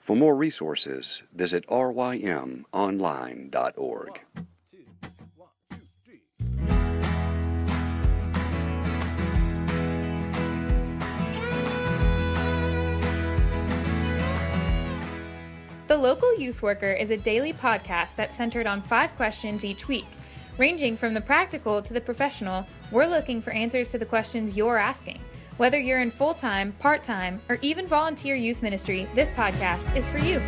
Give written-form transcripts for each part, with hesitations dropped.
For more resources, visit rymonline.org. The Local Youth Worker is a daily podcast that's centered on 5 questions each week. Ranging from the practical to the professional, we're looking for answers to the questions you're asking. Whether you're in full-time, part-time, or even volunteer youth ministry, this podcast is for you.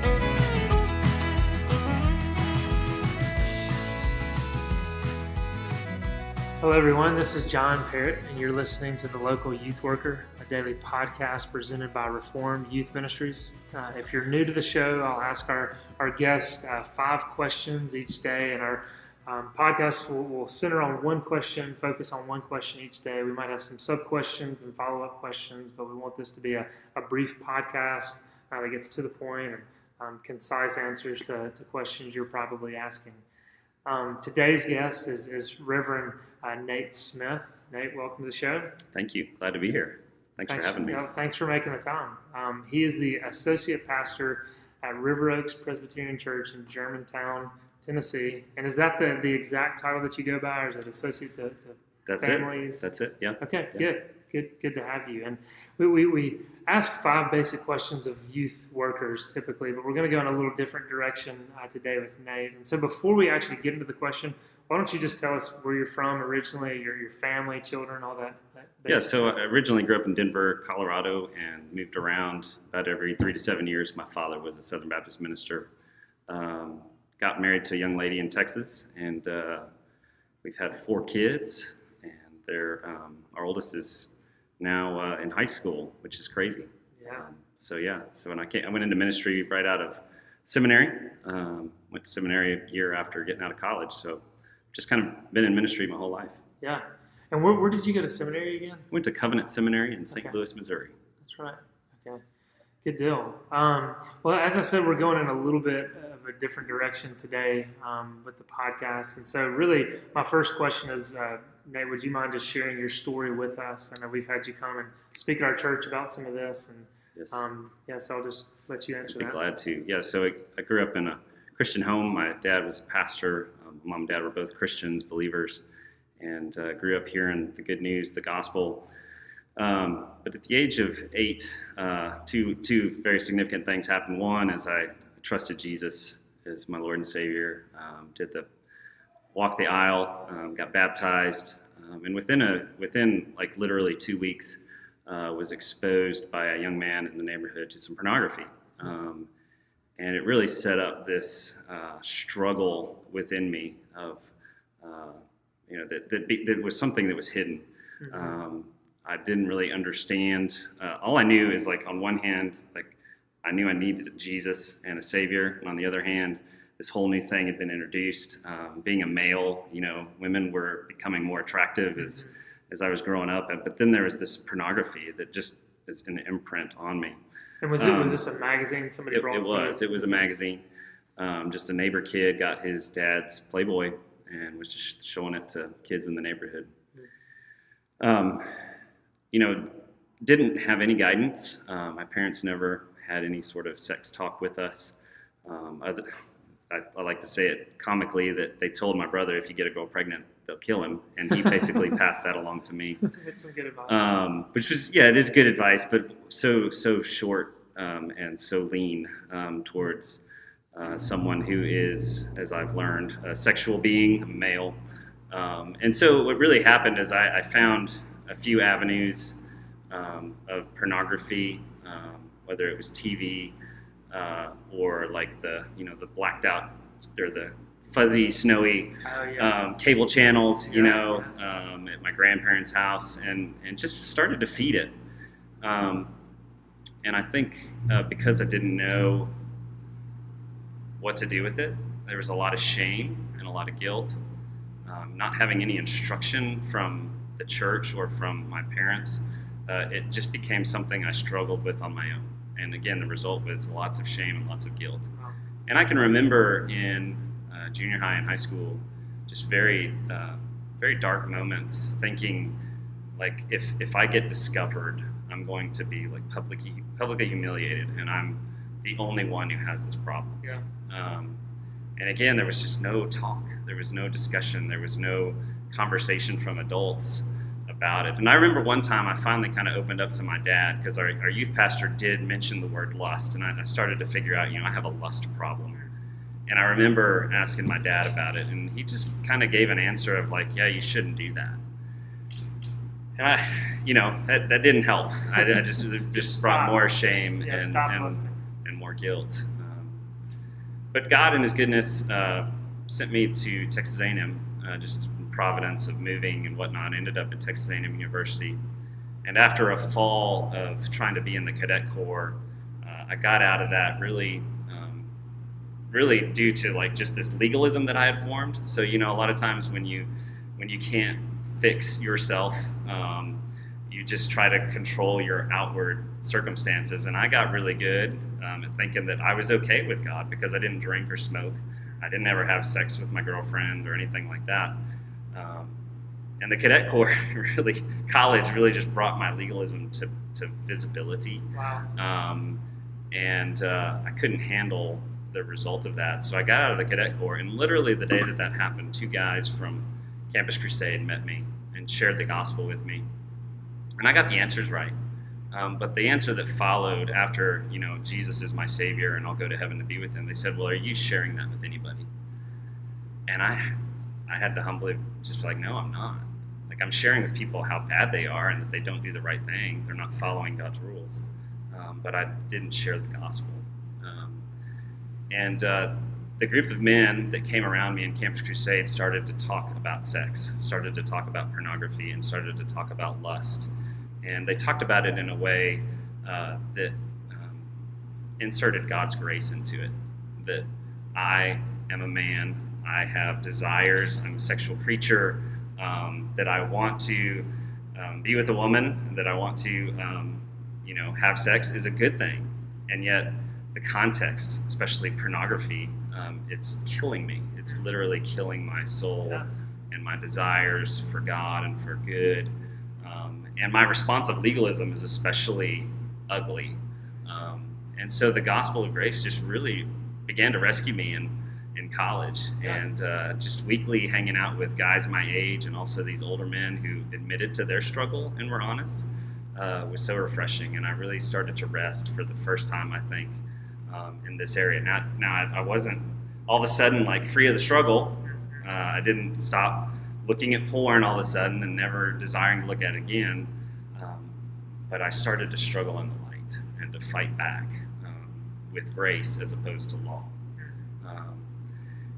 Hello everyone, this is John Parrott, and you're listening to The Local Youth Worker, a daily podcast presented by Reformed Youth Ministries. If you're new to the show, I'll ask our guests 5 questions each day, and our podcast will center on one question, focus on one question each day. We might have some sub-questions and follow-up questions, but we want this to be a brief podcast that gets to the point and concise answers to questions you're probably asking. Today's guest is Reverend Nate Smith. Nate, welcome to the show. Thank you. Glad to be here. Thanks for having me. Thanks for making the time. He is the associate pastor at River Oaks Presbyterian Church in Germantown, Tennessee. And is that the exact title that you go by, or is it associate to families? That's it. Yeah. Okay, yeah. Good to have you. And we ask 5 basic questions of youth workers typically, but we're going to go in a little different direction today with Nate. And so before we actually get into the question, why don't you just tell us where you're from originally, your family, children, all that Yeah, so I originally grew up in Denver, Colorado, and moved around about every 3 to 7 years. My father was a Southern Baptist minister. Got married to a young lady in Texas, and we've had 4 kids, and our oldest is now in high school, which is crazy. Yeah. So when I went into ministry right out of seminary. Went to seminary a year after getting out of college, so just kind of been in ministry my whole life. Yeah. And where did you go to seminary again? Went to Covenant Seminary in St. Louis, Missouri. That's right. Okay. Good deal. Well, as I said, we're going in a little bit of a different direction today with the podcast. And so really, my first question is, Nate, would you mind just sharing your story with us? I know we've had you come and speak at our church about some of this. And Yes. So I'll just let you answer that. I'd be glad to. Yeah, so I grew up in a Christian home. My dad was a pastor. Mom and dad were both Christians, believers, and grew up hearing the good news, the gospel. But at the age of 8, two very significant things happened. One, as I trusted Jesus as my Lord and Savior, walked the aisle, got baptized, and within like literally 2 weeks, was exposed by a young man in the neighborhood to some pornography. And it really set up this struggle within me of, that was something that was hidden. Mm-hmm. I didn't really understand. All I knew is, like, on one hand, like, I knew I needed Jesus and a Savior, and on the other hand, this whole new thing had been introduced. Being a male, women were becoming more attractive as I was growing up, but then there was this pornography that just is an imprint on me. And was this a magazine somebody brought to you? It was a magazine. Just a neighbor kid got his dad's Playboy and was just showing it to kids in the neighborhood. Didn't have any guidance. My parents never had any sort of sex talk with us. I like to say it comically that they told my brother, if you get a girl pregnant, they'll kill him. And he basically passed that along to me. That's some good advice. Which was, it is good advice, but so short and so lean towards someone who is, as I've learned, a sexual being, a male. And so what really happened is I found a few avenues of pornography, whether it was TV or like the blacked out or the fuzzy, snowy cable channels, at my grandparents' house, and just started to feed it. And I think because I didn't know what to do with it, there was a lot of shame and a lot of guilt. Not having any instruction from the church or from my parents, it just became something I struggled with on my own. And again, the result was lots of shame and lots of guilt. Wow. And I can remember in junior high and high school, just very dark moments, thinking, like, if I get discovered, I'm going to be like publicly humiliated, and I'm the only one who has this problem. Yeah. And again, there was just no talk. There was no discussion. There was no conversation from adults about it. And I remember one time I finally kind of opened up to my dad, because our youth pastor did mention the word lust, and I started to figure out, I have a lust problem. And I remember asking my dad about it, and he just kind of gave an answer of like, yeah, you shouldn't do that. And that didn't help. I just brought more shame and more guilt. But God in his goodness sent me to Texas A&M, just providence of moving and whatnot. Ended up at Texas A&M University. And after a fall of trying to be in the cadet corps, I got out of that really due to like just this legalism that I had formed. So, a lot of times when you can't fix yourself, you just try to control your outward circumstances. And I got really good at thinking that I was okay with God because I didn't drink or smoke. I didn't ever have sex with my girlfriend or anything like that. And the cadet corps college really just brought my legalism to visibility. Wow. And I couldn't handle the result of that. So I got out of the cadet corps, and literally the day that happened, 2 guys from Campus Crusade met me and shared the gospel with me. And I got the answers right. But the answer that followed after, Jesus is my Savior and I'll go to heaven to be with him, they said, well, are you sharing that with anybody? And I had to humbly just be like, no, I'm not. Like, I'm sharing with people how bad they are and that they don't do the right thing. They're not following God's rules. But I didn't share the gospel. And the group of men that came around me in Campus Crusade started to talk about sex, started to talk about pornography, and started to talk about lust. And they talked about it in a way that inserted God's grace into it. That I am a man, I have desires, I'm a sexual creature, that I want to be with a woman, that I want to have sex is a good thing. And yet the context, especially pornography, it's killing me. It's literally killing my soul and my desires for God and for good. And my response of legalism is especially ugly. And so the gospel of grace just really began to rescue me in college. And just weekly hanging out with guys my age and also these older men who admitted to their struggle and were honest was so refreshing. And I really started to rest for the first time, I think, in this area. Now I wasn't all of a sudden like free of the struggle. I didn't stop looking at porn all of a sudden and never desiring to look at it again. But I started to struggle in the light and to fight back with grace as opposed to law.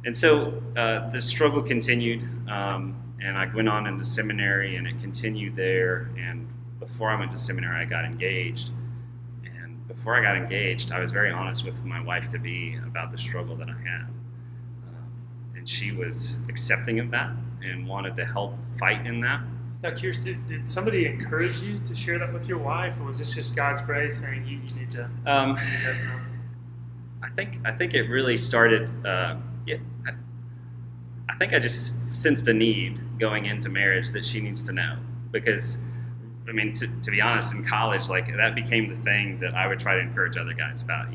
And so the struggle continued, and I went on into seminary, and it continued there. And before I went to seminary, I got engaged. And before I got engaged, I was very honest with my wife-to-be about the struggle that I had. And she was accepting of that and wanted to help fight in that. Now, curious, did somebody encourage you to share that with your wife, or was this just God's grace saying you need to? I think it really started. I think I just sensed a need going into marriage that she needs to know, because, I mean, to be honest, in college, like that became the thing that I would try to encourage other guys about.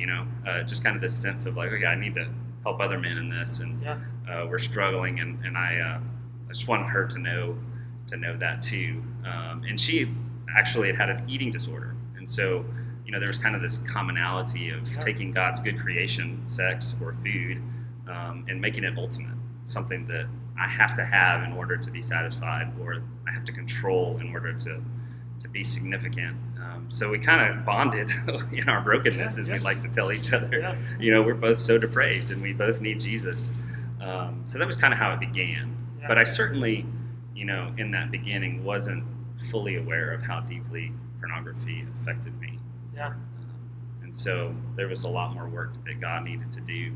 Just kind of this sense of like, okay, I need to help other men in this, and we're struggling, and I just wanted her to know that too. And she actually had an eating disorder, and so there was kind of this commonality of taking God's good creation, sex or food, and making it ultimate, something that I have to have in order to be satisfied, or I have to control in order to be significant. So we kind of bonded in our brokenness, as we like to tell each other. We're both so depraved, and we both need Jesus. So that was kind of how it began. But I certainly, in that beginning, wasn't fully aware of how deeply pornography affected me. And so there was a lot more work that God needed to do.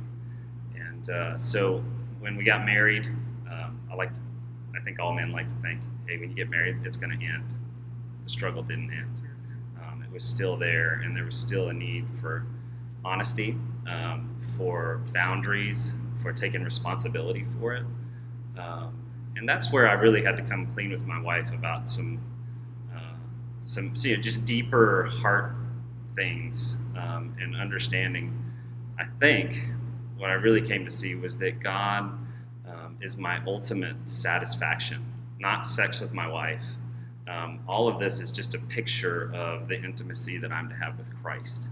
And so when we got married, I think all men like to think, hey, when you get married, it's going to end. The struggle didn't end. It was still there, and there was still a need for honesty, for boundaries, for taking responsibility for it. And that's where I really had to come clean with my wife about some just deeper heart things, and understanding I think what I really came to see was that God is my ultimate satisfaction, not sex with my wife. All of this is just a picture of the intimacy that I'm to have with Christ.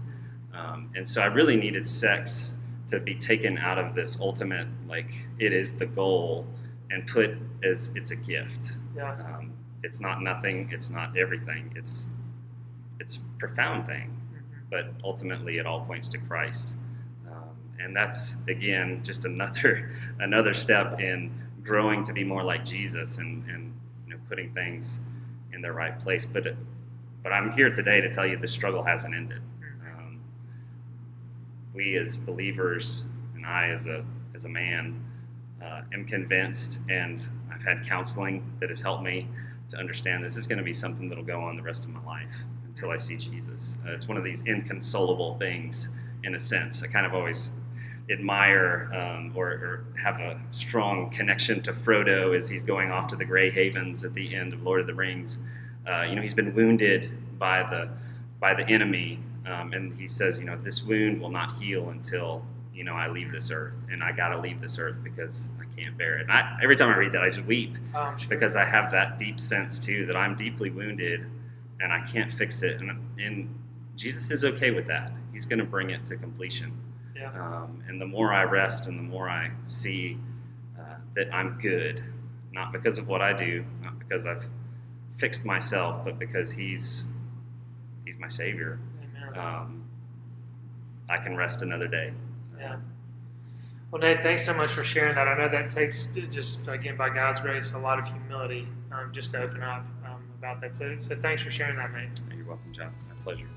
And so I really needed sex to be taken out of this ultimate, like it is the goal, and put as it's a gift. Yeah. It's not nothing, it's not everything. It's a profound thing, but ultimately it all points to Christ. And that's, again, just another step in growing to be more like Jesus and putting things in their right place. But I'm here today to tell you the struggle hasn't ended. We as believers, and I as a man, am convinced, and I've had counseling that has helped me to understand this is going to be something that'll go on the rest of my life until I see Jesus. It's one of these inconsolable things, in a sense. I kind of always admire or have a strong connection to Frodo as he's going off to the Grey Havens at the end of Lord of the Rings. He's been wounded by the enemy, and he says, this wound will not heal until I leave this earth, and I got to leave this earth because I can't bear it. And every time I read that, I just weep because I have that deep sense too that I'm deeply wounded and I can't fix it, and Jesus is okay with that. He's going to bring it to completion. Yeah. And the more I rest and the more I see that I'm good, not because of what I do, not because I've fixed myself, but because He's my Savior. Amen. I can rest another day. Yeah. Well, Nate, thanks so much for sharing that. I know that takes, just again, by God's grace, a lot of humility just to open up about that. So thanks for sharing that, Nate. You're welcome, John. My pleasure.